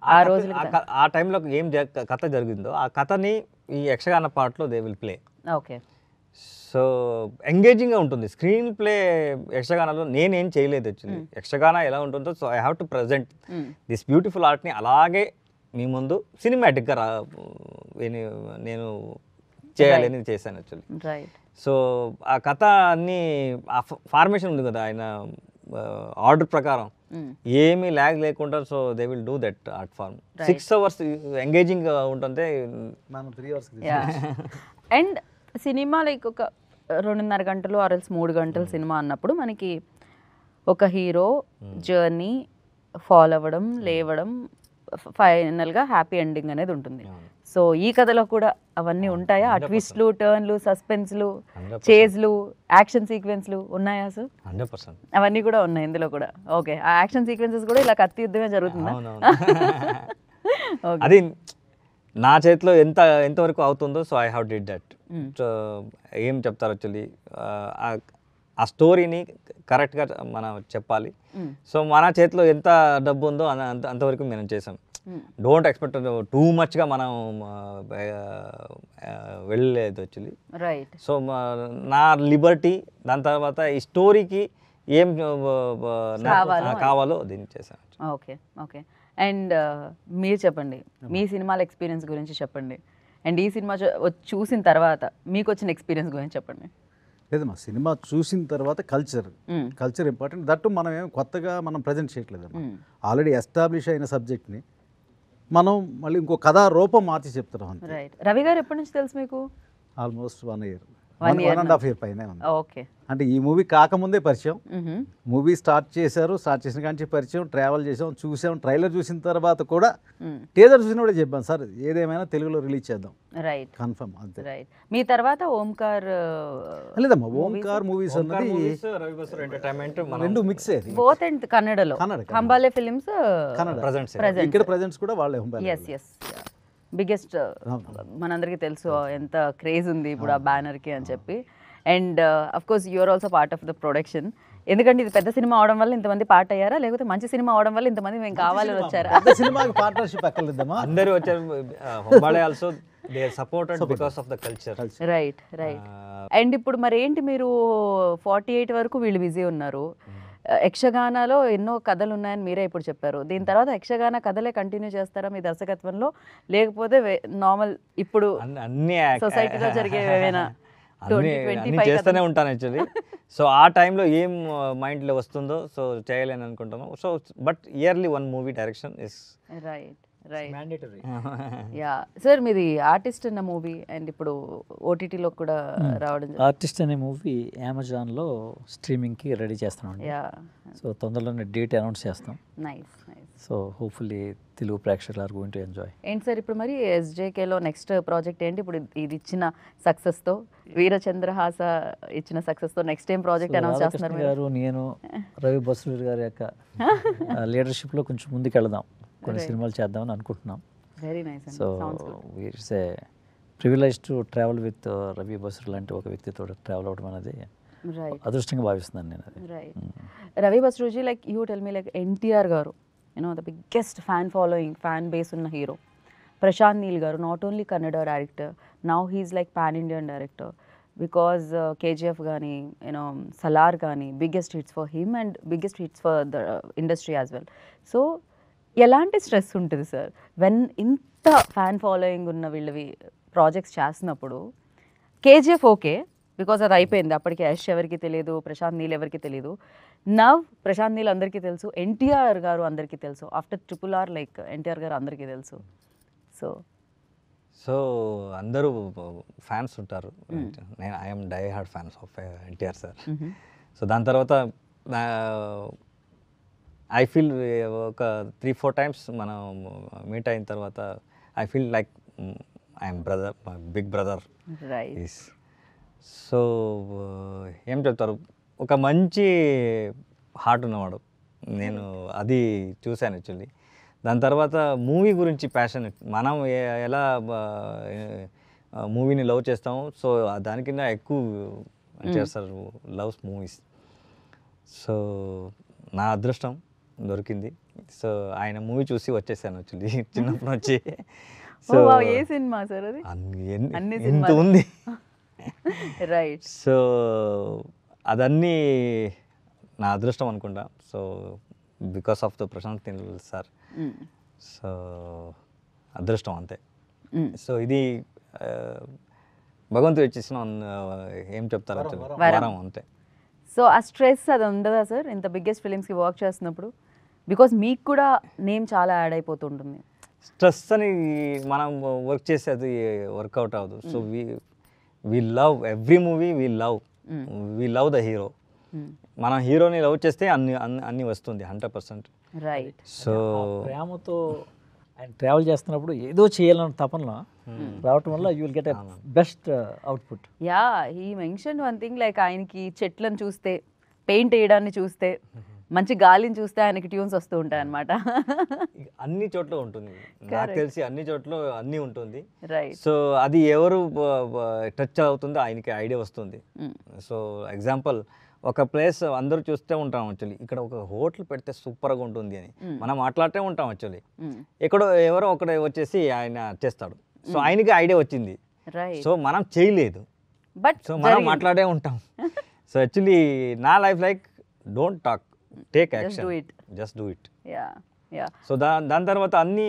ఆ రోజులు, ఆ టైంలో ఏం కథ జరిగిందో ఆ కథని ఈ యక్షగాన పాటలో they will play. Okay. So ఎంగేజింగ్గా ఉంటుంది స్క్రీన్ ప్లే. యక్షగానాలో నేనేం చేయలేదు యాక్చువల్లీ. యక్షగాన ఎలా ఉంటుందో, so I have to present this beautiful ఆర్ట్ని అలాగే మీ ముందు సినిమాటిక్గా నేను చేయాలని చేశాను యాక్చువల్లీ. రైట్. సో ఆ కథ అన్ని ఆ ఫార్మేషన్ ఉంది కదా ఆయన ఆర్డర్ ప్రకారం, ఏమీ ల్యాగ్ లేకుండా, so they will do that art form. 6 hours engaging ఉంటుంది. మనం 3 hours. అండ్ సినిమా లైక్ ఒక 2.5 గంటలు ఆర్ ఎల్స్ 3 గంటలు సినిమా అన్నప్పుడు మనకి ఒక హీరో జర్నీ ఫాలో అవ్వడం, లేవడం, ఫైనల్గా హ్యాపీ ఎండింగ్ అనేది ఉంటుంది. సో ఈ కథలో కూడా అవన్నీ ఉంటాయా? ఆ ట్విస్ట్లు, టర్న్లు, సస్పెన్స్లు, చేజ్లు, యాక్షన్ సీక్వెన్స్లు ఉన్నాయా సార్? 100%. అవన్నీ కూడా ఉన్నాయి ఇందులో కూడా. ఓకే. ఆ యాక్షన్ సీక్వెన్సెస్ కూడా ఇలా కత్తి యుద్ధమే జరుగుతుందా? అది నా చేతిలో ఎంతవరకు అవుతుందో, so I have did that. So ఏం చెప్తారు యాక్చువల్లీ, ఆ స్టోరీని కరెక్ట్గా మనం చెప్పాలి. సో మన చేతిలో ఎంత డబ్బు ఉందో అంతవరకు మనం చేసాం. డోంట్ ఎక్స్పెక్ట్ టూ మచ్గా మనం వెళ్ళలేదు యాక్చువల్లీ. రైట్. సో నా లిబర్టీ, దాని తర్వాత ఈ స్టోరీకి ఏం కావాలో దీన్ని చేశాను. Okay, okay. అండ్ మీరు చెప్పండి, మీ సినిమాల ఎక్స్పీరియన్స్ గురించి చెప్పండి. అండ్ ఈ సినిమా చూసిన తర్వాత మీకు వచ్చిన ఎక్స్పీరియన్స్ గురించి చెప్పండి. లేదమ్మా, సినిమా చూసిన తర్వాత కల్చర్ ఇంపార్టెంట్. దట్టు మనం ఏం కొత్తగా మనం ప్రజెంట్ చేయట్లేదమ్మా. ఆల్రెడీ ఎస్టాబ్లిష్ అయిన సబ్జెక్ట్ని మనం మళ్ళీ ఇంకో కథా రూపం మార్చి చెప్తున్నాం అంతే. రైట్. రవి గారు ఎప్పటి నుంచి తెలుసు మీకు? ఆల్మోస్ట్ 1 year, 1.5 year పైన ఉంది. ఓకే. అంటే ఈ మూవీ కాకముందే పరిచయం, మూవీ స్టార్ట్ చేసిన కానీ పరిచయం, ట్రావెల్ చేసాం, చూసాం. ట్రైలర్ చూసిన తర్వాత కూడా టీజర్ చూసిన కూడా చెప్పాను, సార్ ఏదేమైనా తెలుగులో రిలీజ్ చేద్దాం. రైట్. కన్ఫర్మ్ అంతే. రైట్. మీ తర్వాత ఓంకార్ లేదమ్మా, ఓంకార్ మూవీస్ అన్నది రవి బస్రు ఎంటర్టైన్మెంట్ రెండు మిక్స్ అయ్యేది. బోత్ అండ్ కన్నడలో హంబాలే ఫిలిమ్స్ కన్నడ, ఇక్కడ ప్రెజెంట్స్ కూడా వాళ్ళే. ఎస్ ఎస్, బిగ్గెస్ట్, మనందరికీ తెలుసు ఎంత క్రేజ్ ఉంది ఇప్పుడు ఆ బ్యానర్కి అని చెప్పి. And of course you're also part of the production. ఎందుకంటే ఇది పెద్ద సినిమా అవడం వల్ల ఇంతమంది పార్ట్ అయ్యారా, లేకపోతే మంచి సినిమా అవడం వల్ల ఇంతమంది మేము కావాలని వచ్చారా? సినిమాకి పార్ట్నర్షిప్ అక్కర్లేదమ్మా, అందరూ వచ్చారు. Hombale also they are supported because of the culture. Right, right. And ఇప్పుడు మరి ఏంటి, మీరు 48 వరకు వీళ్ళు బిజీ ఉన్నారు. యక్షగానాలో ఎన్నో కథలు ఉన్నాయని మీరే ఇప్పుడు చెప్పారు. దీని తర్వాత యక్షగాన కథలే కంటిన్యూ చేస్తారా మీ దర్శకత్వంలో, లేకపోతే నార్మల్ ఇప్పుడు అన్ని సొసైటీలో జరిగే ఏమైనా అన్ని చేస్తూనే ఉంటాను యాక్చువల్లీ. సో ఆ టైంలో ఏం మైండ్లో వస్తుందో సో చేయాలని అనుకుంటాను. So but yearly 1 movie direction is right. Right. Mandatory. Yeah sir, మీది ఆర్టిస్ట్ అన్న మూవీ అండ్ ఇప్పుడు ఓటీటీలో కూడా రావడం. ఆర్టిస్ట్ అనే మూవీ అమెజాన్లో స్ట్రీమింగ్కి రెడీ చేస్తున్నాం. యా. సో తొందరలోనే డేట్ అనౌన్స్ చేస్తాం. Nice, nice. So hopefully Telugu ప్రేక్షకులు ఆర్ గోయింగ్ టు ఎంజాయ్. ఏంటి సార్ ఇప్పుడు మరి ఎస్జేకేలో నెక్స్ట్ ప్రాజెక్ట్ ఏంటి? ఇప్పుడు ఇది ఇచ్చిన సక్సెస్తో, వీరచంద్రహాస ఇచ్చిన సక్సెస్తో నెక్స్ట్ ఏం ప్రాజెక్ట్ అనౌన్స్ చేస్తున్నారు గారు? నేను రవి బస్రు గారి యొక్క లీడర్షిప్లో కొంచెం ముందుకెళ్దాం, కొన్ని సినిమాలు చేద్దామని అనుకుంటున్నాం. Very nice. So it's a privilege to travel with Ravi Basrur లాంటి ఒక వ్యక్తితో ట్రావెల్ అవ్వడం అనేది అదృష్టంగా భావిస్తున్నాను నేను. రైట్. రవి బస్రూజీ, like you tell me, like NTR garu, the biggest fan following, fan base ఉన్న hero. Prashanth Neel garu, not only Kannada director, now he's like pan Indian director, because KGF కానీ సలార్ కానీ biggest hits for him and biggest hits for the industry as well. So ఎలాంటి stress ఉంటుంది sir when ఇంత fan following ఉన్న వీళ్ళవి projects చేస్తున్నప్పుడు? KGF okay, because అది అయిపోయింది, అప్పటికి యష్ ఎవరికి తెలియదు, ప్రశాంత్ నీల్ ఎవరికి తెలియదు. నవ్ ప్రశాంత్ నీల్ అందరికీ తెలుసు, ఎన్టీఆర్ గారు అందరికీ తెలుసు, ఆఫ్టర్ RRR లైక్ ఎన్టీఆర్ గారు అందరికీ తెలుసు. సో అందరూ ఫ్యాన్స్ ఉంటారు. నేను I'm die hard fans of NTR sir. So దాని తర్వాత ఐ ఫీల్ ఒక 3-4 times మనం మీట్ అయిన తర్వాత I feel like I'm brother, my big brother. Right. So ఏం చెప్తారు, ఒక మంచి హార్ట్ ఉన్నవాడు. నేను అది చూశాను యాక్చువల్లీ. దాని తర్వాత మూవీ గురించి ప్యాషన్, మనం ఎలా మూవీని లవ్ చేస్తాము, సో దానికింద ఎక్కువ చేస్తారు లవ్స్ మూవీస్. సో నా అదృష్టం దొరికింది. సో ఆయన మూవీ చూసి వచ్చేసాను యాక్చువల్లీ చిన్నప్పటి నుంచి. సో ఏ సినిమా సార్ అది? ఎంత ఉంది. రైట్. సో అదన్నీ నా అదృష్టం అనుకుంటా. So because of the Prashanth Neel sir. So అదృష్టం అంతే. సో ఇది భగవంతుడు ఇచ్చేసిన ఏం చెప్తారు, వరం అంతే. సో ఆ స్ట్రెస్ అది ఉండదా సార్ ఇంత బిగ్గెస్ట్ ఫిలిమ్స్కి వర్క్ చేస్తున్నప్పుడు? బికాస్ మీకు కూడా నేమ్ చాలా యాడ్ అయిపోతుంటుంది. స్ట్రెస్ అని మనం వర్క్ చేసేది వర్కౌట్ అవ్వదు. So we love every movie, we love the hero. మనం హీరోని లవ్ చేస్తే అన్ని వస్తుంది 100%. రైట్. సో ప్రేమతో ఆయన ట్రావెల్ చేస్తున్నప్పుడు ఏదో చేయాలన్న తపనలో రావటం వల్ల you will get a best output. Yeah, he mention one thing, like ఆయనకి చెట్లను చూస్తే, పెయింట్ వేయడాన్ని చూస్తే, మంచి గాలిని చూస్తే ఆయనకి ట్యూన్స్ వస్తూ ఉంటాయి అన్నమాట. అన్ని చోట్ల ఉంటుంది, నాకు తెలిసి అన్ని చోట్ల అన్నీ ఉంటుంది. రైట్. సో అది ఎవరు టచ్ అవుతుందో ఆయనకి ఐడియా వస్తుంది. సో ఎగ్జాంపుల్ ఒక ప్లేస్ అందరూ చూస్తూ ఉంటాం యాక్చువల్లీ, ఇక్కడ ఒక హోటల్ పెడితే సూపర్గా ఉంటుంది అని మనం మాట్లాడుతూ ఉంటాం యాక్చువల్లీ. ఎక్కడో ఎవరో ఒకడే వచ్చేసి ఆయన చేస్తాడు, సో ఆయనకి ఐడియా వచ్చింది, సో మనం చేయలేదు, బట్ సో మనం మాట్లాడే ఉంటాం. సో యాక్చువల్లీ నా life like don't talk, take action, just do it. So దాని తర్వాత అన్ని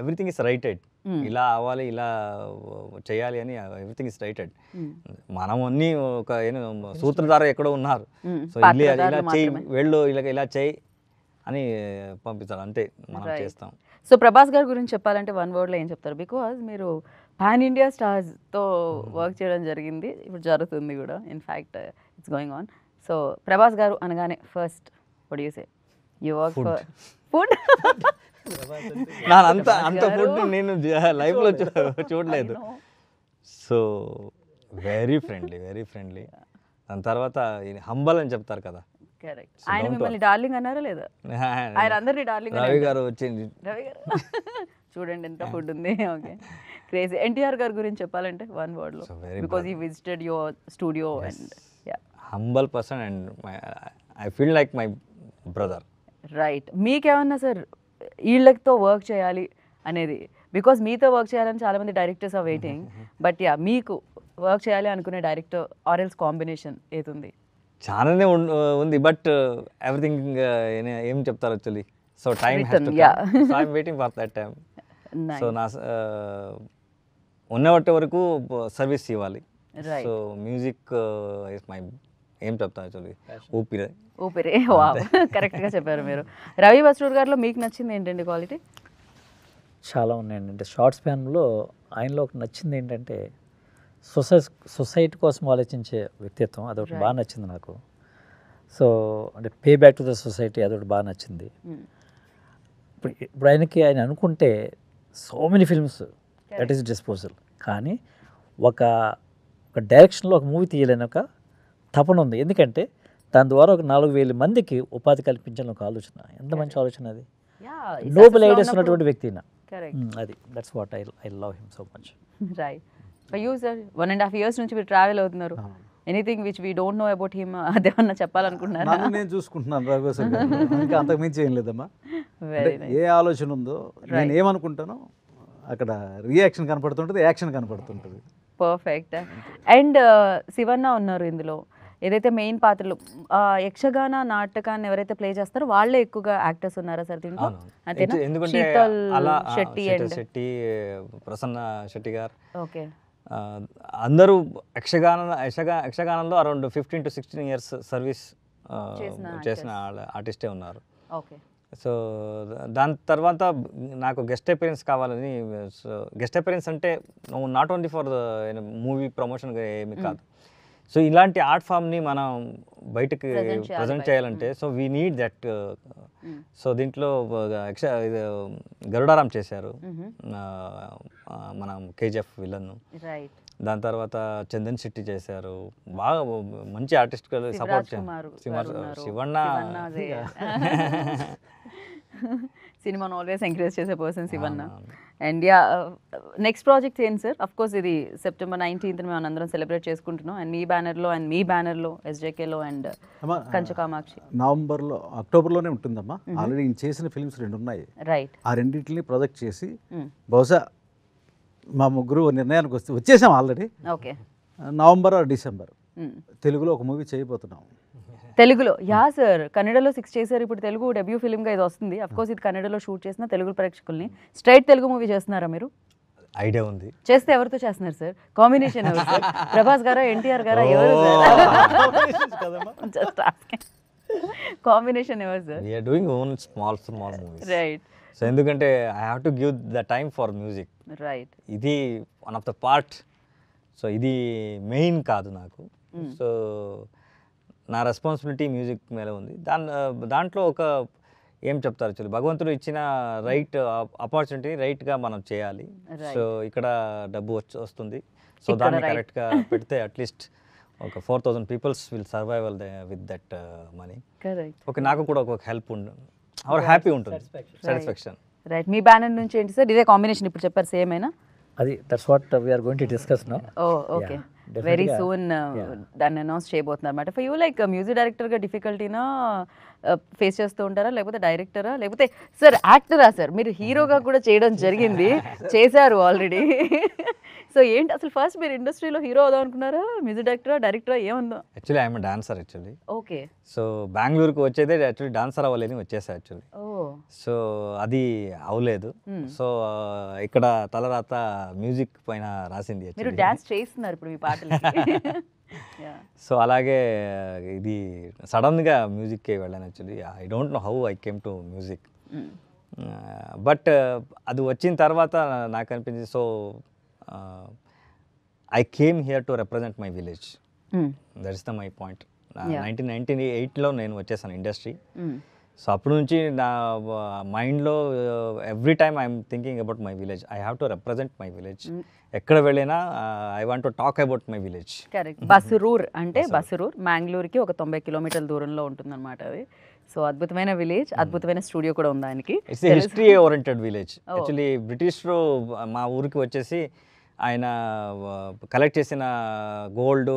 ఎవ్రీథింగ్ ఇస్ రైటెడ్, ఇలా అవ్వాలి, ఇలా చేయాలి అని ఎవ్రీథింగ్ ఇస్ రైటెడ్. మనం అన్ని ఒక సూత్రధార ఎక్కడో ఉన్నారు, సో ఇలా చేయి, వెళ్ళు, ఇలా చేయి అని పంపిస్తారు, అంతే మనం చేస్తాం. సో ప్రభాస్ గారి గురించి చెప్పాలంటే వన్ వర్డ్లో ఏం చెప్తారు? బికాజ్ మీరు పాన్ ఇండియా స్టార్స్తో వర్క్ చేయడం జరిగింది, ఇప్పుడు జరుగుతుంది కూడా, in fact it's going on. So Prabhas గారు అనగానే first what you say? You work for food? అంత ఫుడ్ నేను లైఫ్లో చూడలేదు. So very friendly. దాని తర్వాత హంబల్ అని చెప్తారు కదా. కరెక్ట్. ఆయన మిమ్మల్ని డార్లింగ్ అన్నారా లేదా? ఆయన అందరినీ డార్లింగ్. రవి గారు వచ్చింది, రవి గారు చూడండి ఎంత ఫుడ్ ఉంది. Okay, crazy. ఎన్టీఆర్ గారి గురించి చెప్పాలంటే వన్ వర్డ్ లో, because he visited your studio and humble person and I feel like my brother. Right. మీకేమన్నా సార్ వీళ్ళతో వర్క్ చేయాలి అనేది, బికాజ్ మీతో వర్క్ చేయాలని చాలామంది డైరెక్టర్స్ ఆర్ వెయిటింగ్, బట్ మీకు వర్క్ చేయాలి అనుకునే డైరెక్టర్ ఆర్ ఎల్స్ కాంబినేషన్ ఏది ఉంది? చాలానే ఉంది, బట్ ఎవ్రీథింగ్ ఏం చెప్తారు actually, so time has to come, so I am waiting for that time. So నా ఉన్నవట్టే వరకు సర్వీస్ ఇవ్వాలి. సో మ్యూజిక్ ఇస్ మై, ఏం చెప్తాను యాక్చువల్లీ, ఊపిరి. వావ్, కరెక్ట్గా చెప్పారు మీరు. రవి బస్రూర్ గారిలో మీకు నచ్చింది ఏంటండి క్వాలిటీ? చాలా ఉన్నాయండి. అంటే షార్ట్ స్పాన్లో ఆయనలో ఒక నచ్చింది ఏంటంటే సొసైటీ కోసం ఆలోచించే వ్యక్తిత్వం, అదొకటి బాగా నచ్చింది నాకు. సో అంటే pay back to the society, అదొకటి బాగా నచ్చింది. ఇప్పుడు ఆయన అనుకుంటే so many films that is disposal, కానీ ఒక డైరెక్షన్లో ఒక మూవీ తీయలేని ఒక తపన ఉంది. ఎందుకంటే దాని ద్వారా ఒక 4,000 మందికి ఉపాధి కల్పించాలని ఒక ఆలోచన. ఎంత మంచి ఆలోచన అది. నోబెల్ ఐడియాస్ ఉన్నటువంటి వ్యక్తి. అది that's what I love him so much. Right. For you sir, 1.5 years నుంచి మీరు ట్రావెల్ అవుతున్నారు. Anything which we don't know about him, అదేమన్నా చెప్పాలనుకుంటున్నారా? నేను చూసుకుంటున్నాను రవి బస్రూర్ గారు, ఇంకా అంతకు మించి ఏం లేదమ్మా. ఏ ఆలోచన ఉందో, నేను ఏమనుకుంటానో అక్కడ రియాక్షన్ కనపడుతుంటుంది, యాక్షన్ కనపడుతుంటుంది. పర్ఫెక్ట్. అండ్ శివన్న ఉన్నారు ఇందులో, ఏదైతే మెయిన్ పాత్రలు యక్షగాన నాటకాన్ని ఎవరైతే ప్లే చేస్తారో వాళ్ళే ఎక్కువగా యాక్టర్స్ ఉన్నారా సార్ దీంట్లో? అంతేనా? ఎందుకంటే శీతల్ శెట్టి శెట్టి, ప్రసన్న శెట్టి గారు, ఓకే, అందరూ యక్షగానంలో అరౌండ్ 15 to 16 years సర్వీస్ చేసిన ఆర్టిస్టే ఉన్నారు. ఓకే. సో దాని తర్వాత నాకు గెస్ట్ అపియరెన్స్ కావాలని, గెస్ట్ అపియరెన్స్ అంటే not only for movie promotion ఏమి కాదు, సో ఇలాంటి ఆర్ట్ ఫామ్ని మనం బయటకు ప్రజెంట్ చేయాలంటే, so we need that. So దీంట్లో గరుడారాం చేశారు, మనం కేజీఎఫ్ విలన్. దాని తర్వాత చందన్ శెట్టి చేశారు, బాగా మంచి ఆర్టిస్ట్ సపోర్ట్ చేశారు. శివన్న సినిమాను ఆల్వేస్ ఎంకరేజ్ చేసే person Shivanna. And yeah, next project ఏంటి సార్? అఫ్ కోర్స్ ఇది September 19th మేము అందరం సెలబ్రేట్ చేసుకుంటున్నాం, అండ్ మీ బ్యానర్లో SJKలో అండ్ కంచకామాక్షి నవంబర్లో అక్టోబర్లోనే ఉంటుందమ్మా. ఆల్రెడీ చేసిన ఫిల్మ్స్ 2 ఉన్నాయి. రైట్. ఆ రెండింటిని ప్రొజెక్ట్ చేసి బహుశా మా ముగ్గురు నిర్ణయానికి వచ్చేసాం already. Okay. November are December తెలుగులో ఒక మూవీ చేయబోతున్నాం. తెలుగులో? యా సార్, కన్నడలో 6 చేశారు, ఇప్పుడు తెలుగు డెబ్యూ ఫిల్మ్గా ఇది వస్తుంది. అఫ్ కోర్స్ ఇది కన్నడలో షూట్ చేసిన తెలుగు ప్రేక్షకుల్ని స్ట్రైట్ తెలుగు మూవీ చేస్తున్నారా మీరు? ఐడియా ఉంది. చేస్తే ఎవరితో చేస్తున్నారు సార్? కాంబినేషన్ ఎవరు సార్? ప్రభాస్ గారా, ఎన్టీఆర్ గారా, ఎవరు సార్? కాంబినేషన్ ఎవరు sir? We are doing own small movies. Right. So ఎందుకంటే I have to give the time for music. Right. ఇది one of the part. So ఇది మెయిన్ కాదు నాకు. సో నా రెస్పాన్సిబిలిటీ మ్యూజిక్ మీద ఉంది. దాంట్లో ఒక ఏం చెప్తారు యాక్చువల్లీ, భగవంతుడు ఇచ్చిన రైట్ ఆపర్చునిటీ రైట్గా మనం చేయాలి. సో ఇక్కడ డబ్బు వస్తుంది, సో దాన్ని కరెక్ట్గా పెడితే అట్లీస్ట్ ఒక 4,000 peoples will survival with that money. Okay, నాకు కూడా ఒక హెల్ప్ హ్యాపీ ఉంటుంది, సాటిస్ఫాక్షన్. రైట్. మీ బ్యానర్ నుంచి ఏంటి సార్? ఇదే కాంబినేషన్ ఇప్పుడు చెప్పారు, సేమ్ అయినా? అది that's what we are going to discuss now. Okay. Very soon దాన్ని అనౌన్స్ చేయబోతున్నారు అనమాట. ఫర్ యూ లైక్ మ్యూజిక్ డైరెక్టర్గా డిఫికల్టీనా ఫేస్ చేస్తూ ఉంటారా, లేకపోతే డైరెక్టరా, లేకపోతే సార్ యాక్టరా? సార్ మీరు హీరోగా కూడా చేయడం జరిగింది, చేశారు ఆల్రెడీ. సో ఏంటి అసలు ఫస్ట్ మీరు ఇండస్ట్రీలో హీరో అవుదాం అనుకున్నారా, మ్యూజిక్ డైరెక్టరా ఏముందో? Actually I'm dancer actually. Okay. So బెంగళూరుకి వచ్చేదే యాక్చువల్లీ డాన్సర్ అవ్వలేని వచ్చేసా యాక్చువల్లీ. సో అది అవ్వలేదు. సో ఇక్కడ తలరాత మ్యూజిక్ పైన రాసింది. మీరు డాన్స్ చేస్తున్నారు ఇప్పుడు మీ పాటలకి. సో అలాగే ఇది సడన్గా మ్యూజిక్కి వెళ్ళాను actually. I don't know how I came to music. But అది వచ్చిన తర్వాత నాకు అనిపించింది, so I came here to represent my village. That is the my point. 1998లో నేను వచ్చేసాను ఇండస్ట్రీ. సో అప్పటి నుంచి నా మైండ్లో every time I'm thinking about my village. I have to represent my village. ఎక్కడ వెళ్ళినా I want to talk about my village. Correct. Basrur అంటే బసరూర్ మ్యాంగ్లూర్కి ఒక 90 కిలోమీటర్ల దూరంలో ఉంటుందన్నమాట అది. సో అద్భుతమైన విలేజ్, అద్భుతమైన స్టూడియో కూడా ఉంది దానికి. It's history oriented village. Actually బ్రిటిష్లో మా ఊరికి వచ్చేసి ఆయన కలెక్ట్ చేసిన గోల్డ్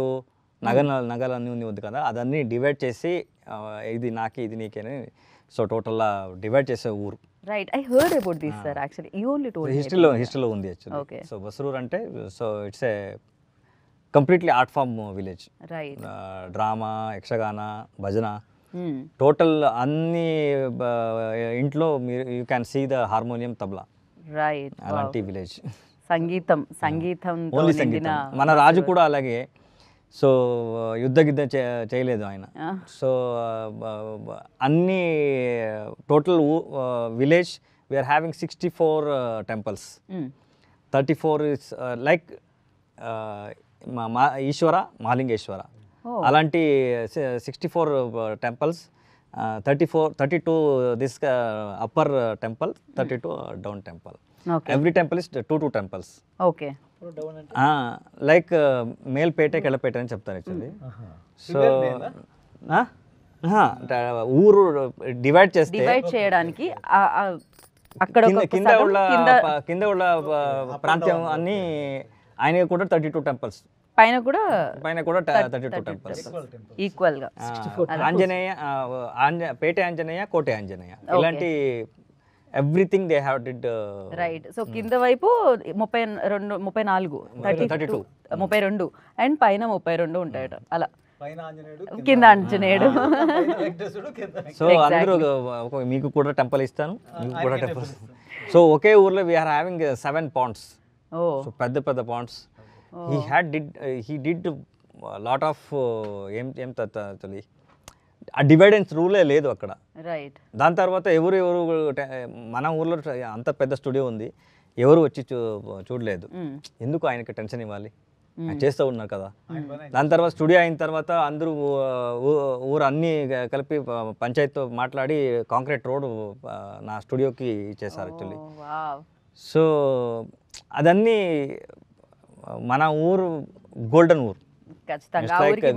నగలన్నీ ఉంది కదా, అదన్నీ డివైడ్ చేసి ఇది నాకే ఇది నీకేని, సో టోటల్గా డివైడ్ చేసే ఊరు. Right. I heard about this sir. Actually you only told హిస్టరీలో ఉంది యాక్చువల్లీ. సో బసరూర్ అంటే so it's a completely art form village. Right. Drama, Yakshagana, bhajan, total అన్ని ఇంట్లో మీరు you can see the harmonium, tabla. Right. అలాంటి విలేజ్. సంగీతం ఓన్లీ సంగీతం. మన రాజు కూడా అలాగే. సో యుద్ధ చేయలేదు ఆయన. సో అన్ని total village we're having 64 temples. 34 is like Ishwara, Mahalingeshwara, అలాంటి 64 temples. 32 this upper temple, 32 down temple. Every temple is 2 temples. Okay. Like Melpete, Kellapete అని చెప్తారు యాక్చువల్లీ. సో ఊరు డివైడ్ చేయడానికి అక్కడ కింద ఉన్న ప్రాంతం అన్ని ఆయన కూడా 32 టెంపుల్స్, పైన కూడా 32 టెంపుల్స్ ఈక్వల్ గా. ఆంజనేయ, పేట ఆంజనేయ, కోటే ఆంజనేయ, ఇలాంటి everything they have did. Right. So కింద వైపు 32 అండ్ పైన 32 ఉంటాయట. అలా కింద ఆంజనేయుడు. సో అందరూ మీకు కూడా టెంపుల్ ఇస్తాను, మీకు కూడా టెంపుల్. సో ఒకే ఊర్లో వీఆర్ హ్యావింగ్ 7 ponds. సో పెద్ద పెద్ద ponds. He did lot of ఏం తల్లి ఆ డివైడెన్స్ రూలే లేదు అక్కడ. రైట్. దాని తర్వాత ఎవరు మన ఊర్లో అంత పెద్ద స్టూడియో ఉంది, ఎవరు వచ్చి చూడలేదు. ఎందుకు ఆయనకి టెన్షన్ ఇవ్వాలి, చేస్తూ ఉన్నారు కదా. దాని తర్వాత స్టూడియో అయిన తర్వాత అందరూ ఊరు అన్నీ కలిపి పంచాయతీతో మాట్లాడి కాంక్రీట్ రోడ్ నా స్టూడియోకి ఇచ్చేసారు యాక్చువల్లీ. సో అదన్నీ మన ఊరు గోల్డెన్ ఊరు.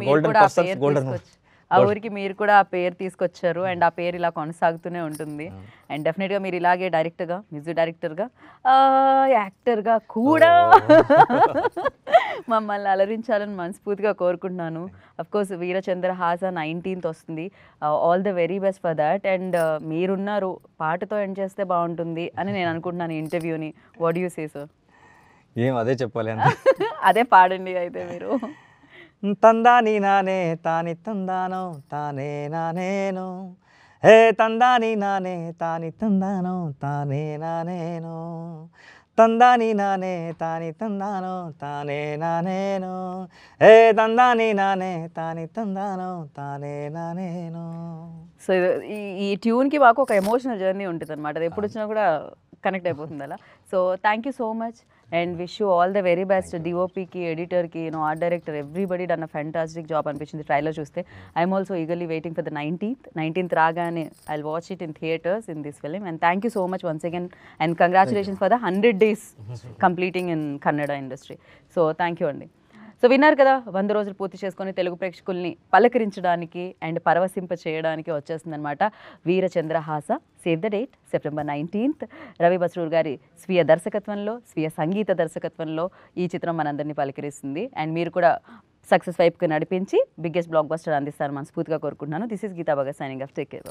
గోల్డెన్ పర్సన్స్, గోల్డెన్ ఊరు. ఆ ఊరికి మీరు కూడా ఆ పేరు తీసుకొచ్చారు అండ్ ఆ పేరు ఇలా కొనసాగుతూనే ఉంటుంది. అండ్ డెఫినెట్గా మీరు ఇలాగే డైరెక్టర్గా, మ్యూజిక్ డైరెక్టర్గా, యాక్టర్గా కూడా మమ్మల్ని అలరించాలని మనస్ఫూర్తిగా కోరుకుంటున్నాను. అఫ్కోర్స్ వీరచంద్రహాస 19th వస్తుంది. All the very best for that. And మీరున్నారు, పాటతో ఎండ్ చేస్తే బాగుంటుంది అని నేను అనుకుంటున్నాను ఇంటర్వ్యూని. What you say sir? ఏం అదే చెప్పాలి. అదే పాడండి అయితే మీరు. తందాని నానే తాని తందానో తానే నానేను, హే తందాని నానే తాని తందానో తానే నానేను, తందాని నానే తాని తందానో తానే నానేను, హే తందాని నానే తాని తందానో తానే నానేను. సో ఈ ట్యూన్కి మాకు ఒక ఎమోషనల్ జర్నీ ఉంటుంది అనమాట. అది ఎప్పుడు వచ్చినా కూడా కనెక్ట్ అయిపోతుంది అలా. So thank you so much and wish you all the very best. డిఓపికి, ఎడిటర్కి, art director, everybody done a fantastic job అనిపించింది ట్రైలర్ చూస్తే. I'm also eagerly waiting for the 19th రాగానే I will watch it in theatres in this film. And thank you so much once again and congratulations for the 100 days completing in Kannada industry. So thank you అండి. So విన్నారు కదా, 100 రోజులు పూర్తి చేసుకొని తెలుగు ప్రేక్షకుల్ని పలకరించడానికి and పరవశింప చేయడానికి వచ్చేస్తుందన్నమాట Veerachandrahasa. Save the date, September 19th. Ravi Basrur గారి స్వీయ దర్శకత్వంలో, స్వీయ సంగీత దర్శకత్వంలో ఈ చిత్రం మనందరినీ పలకరిస్తుంది. అండ్ మీరు కూడా సక్సెస్ వైపుకి నడిపించి బిగ్గెస్ట్ బ్లాక్ బస్టర్ అందిస్తారని మనస్ఫూర్తిగా కోరుకుంటున్నాను. This is Geeta Bhagat signing off. Take care.